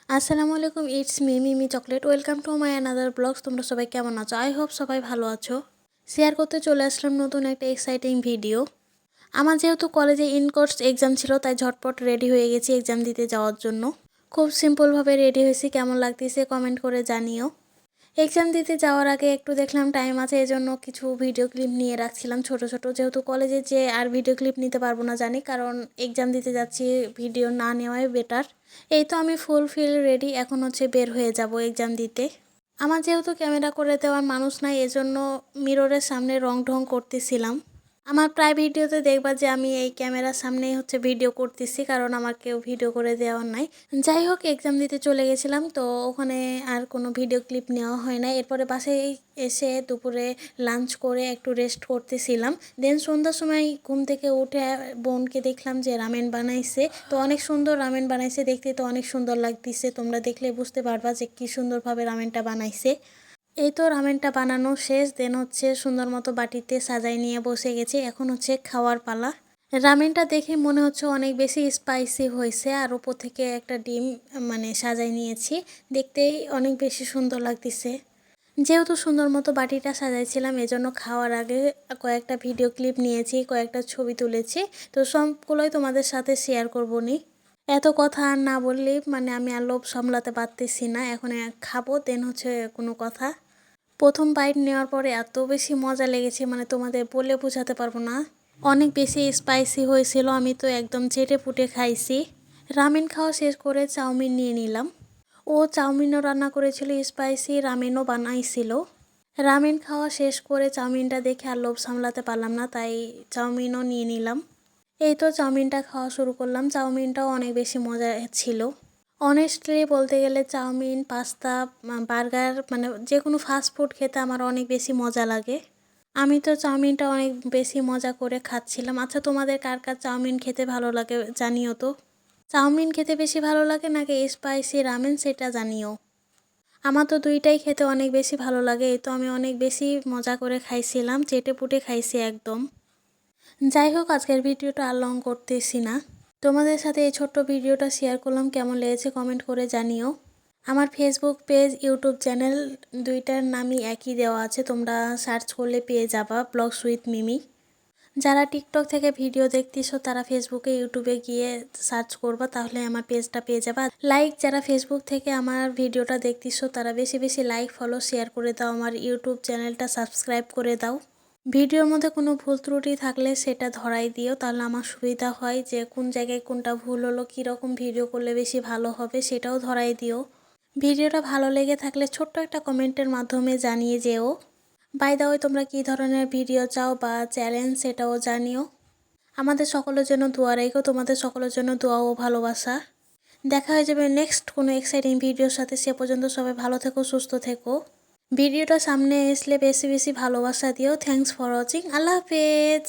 আসসালামু আলাইকুম, it's Mimi chocolate. Welcome to my another blogs. তোমরা সবাই কেমন আছো? আই হোপ সবাই ভালো আছো। শেয়ার করতে চলে আসলাম নতুন একটা এক্সাইটিং ভিডিও। আমার যেহেতু কলেজে ইন কোর্স এক্সাম ছিল, তাই ঝটপট রেডি হয়ে গেছি এক্সাম দিতে যাওয়ার জন্য। খুব সিম্পলভাবে রেডি হয়েছি, কেমন লাগতেছে কমেন্ট করে জানিও। এক্সাম দিতে যাওয়ার আগে একটু দেখলাম টাইম আছে, এজন্য কিছু ভিডিও ক্লিপ নিয়ে রাখছিলাম ছোট ছোট। যেহেতু কলেজে যে আর ভিডিও ক্লিপ নিতে পারবো না জানি, কারণ এক্সাম দিতে যাচ্ছি, ভিডিও না নেওয়াই বেটার। এই তো আমি ফুলফিল রেডি, এখন হচ্ছে বের হয়ে যাব এক্সাম দিতে। আমার যেহেতু ক্যামেরা করে দেওয়ার মানুষ নাই, এজন্য মিররের সামনে রং ঢং করতেছিলাম। আমার প্রায় ভিডিওতে দেখবা যে আমি এই ক্যামেরার সামনেই হচ্ছে ভিডিও করতেছি, কারণ আমার কেউ ভিডিও করে দেওয়ার নাই। যাই হোক, এক্সাম দিতে চলে গেছিলাম, তো ওখানে আর কোনো ভিডিও ক্লিপ নেওয়া হয় না। এরপরে বাসায় এসে দুপুরে লাঞ্চ করে একটু রেস্ট করতেছিলাম। দেন সন্ধ্যার সময় ঘুম থেকে উঠে বোনকে দেখলাম যে রামেন বানাইছে। তো অনেক সুন্দর রামেন বানাইছে, দেখতে তো অনেক সুন্দর লাগতেছে। তোমরা দেখলে বুঝতে পারবা যে কী সুন্দরভাবে রামেনটা বানাইছে। এই তো রামেনটা বানানো শেষ, দেন হচ্ছে সুন্দর মতো বাটিতে সাজাই নিয়ে বসে গেছি। এখন হচ্ছে খাওয়ার পালা। রামেনটা দেখে মনে হচ্ছে অনেক বেশি স্পাইসি হয়েছে, আর উপর থেকে একটা ডিম সাজাই নিয়েছি। দেখতেই অনেক বেশি সুন্দর লাগতেছে। যেহেতু সুন্দর মতো বাটিটা সাজাইছিলাম, এজন্য খাওয়ার আগে কয়েকটা ভিডিও ক্লিপ নিয়েছি, কয়েকটা ছবি তুলেছি। তো সবগুলোই তোমাদের সাথে শেয়ার করবো নি। এত কথা আর না বললেই আমি আর লোভ সামলাতে পারতেছি না। এখন খাবো, দেন হচ্ছে কোনো কথা। প্রথম বাইট নেওয়ার পরে এত বেশি মজা লেগেছে, তোমাদের বলে বোঝাতে পারবো না। অনেক বেশি স্পাইসি হয়েছিল, আমি তো একদম চেটে পুটে খাইছি। রামেন খাওয়া শেষ করে চাউমিন নিয়ে নিলাম। ও চাউমিনও রান্না করেছিল স্পাইসি, রামেনও বানাইছিল। রামেন খাওয়া শেষ করে চাউমিনটা দেখে আর লোভ সামলাতে পারলাম না, তাই চাউমিনও নিয়ে নিলাম। এই তো চাউমিনটা খাওয়া শুরু করলাম। চাউমিনটাও অনেক বেশি মজা ছিল। অনেস্টলি বলতে গেলে চাউমিন, পাস্তা, বার্গার যে কোনো ফাস্ট ফুড খেতে আমার অনেক বেশি মজা লাগে। আমি তো চাউমিনটা অনেক বেশি মজা করে খাচ্ছিলাম। আচ্ছা, তোমাদের কার কার চাউমিন খেতে ভালো লাগে জানিও তো। চাউমিন খেতে বেশি ভালো লাগে নাকি স্পাইসি রামেন, সেটা জানিও। আমার তো দুইটাই খেতে অনেক বেশি ভালো লাগে। এই তো আমি অনেক বেশি মজা করে খাইছিলাম, চেটে পুটে খাইছি একদম। যাই হোক, আজকের ভিডিওটা আর লং করতেছি না। তোমাদের সাথে এই ছোট্ট ভিডিওটা শেয়ার করলাম, কেমন লেগেছে কমেন্ট করে জানিও। আমার ফেসবুক পেজ, ইউটিউব চ্যানেল দুইটার নামই একই দেওয়া আছে, তোমরা সার্চ করলে পেয়ে যাবা, ব্লগস উইথ মিমি। যারা টিকটক থেকে ভিডিও দেখতেছো তারা ফেসবুকে, ইউটিউবে গিয়ে সার্চ করবা, তাহলে আমার পেজটা পেয়ে যাবা। লাইক, যারা ফেসবুক থেকে আমার ভিডিওটা দেখতেছো তারা বেশি বেশি লাইক, ফলো, শেয়ার করে দাও। আমার ইউটিউব চ্যানেলটা সাবস্ক্রাইব করে দাও। ভিডিওর মধ্যে কোনো ভুল ত্রুটি থাকলে সেটা ধরাই দিও, তাহলে আমার সুবিধা হয় যে কোন জায়গায় কোনটা ভুল হলো, কীরকম ভিডিও করলে বেশি ভালো হবে সেটাও ধরাই দিও। ভিডিওটা ভালো লেগে থাকলে ছোট্ট একটা কমেন্টের মাধ্যমে জানিয়ে যেও। বাই দ্য ওয়ে, তোমরা কী ধরনের ভিডিও চাও বা চ্যালেঞ্জ সেটাও জানিও। আমাদের সকলের জন্য দোয়া রেখো, তোমাদের সকলের জন্য দোয়া ও ভালোবাসা। দেখা হয়ে যাবে নেক্সট কোনো এক্সাইটিং ভিডিওর সাথে। সে পর্যন্ত সবাই ভালো থেকো, সুস্থ থেকো। ভিডিওটা সামনে আসলে বেশি বেশি ভালোবাসা দিও। Thanks for watching. আল্লাহ হাফেজ।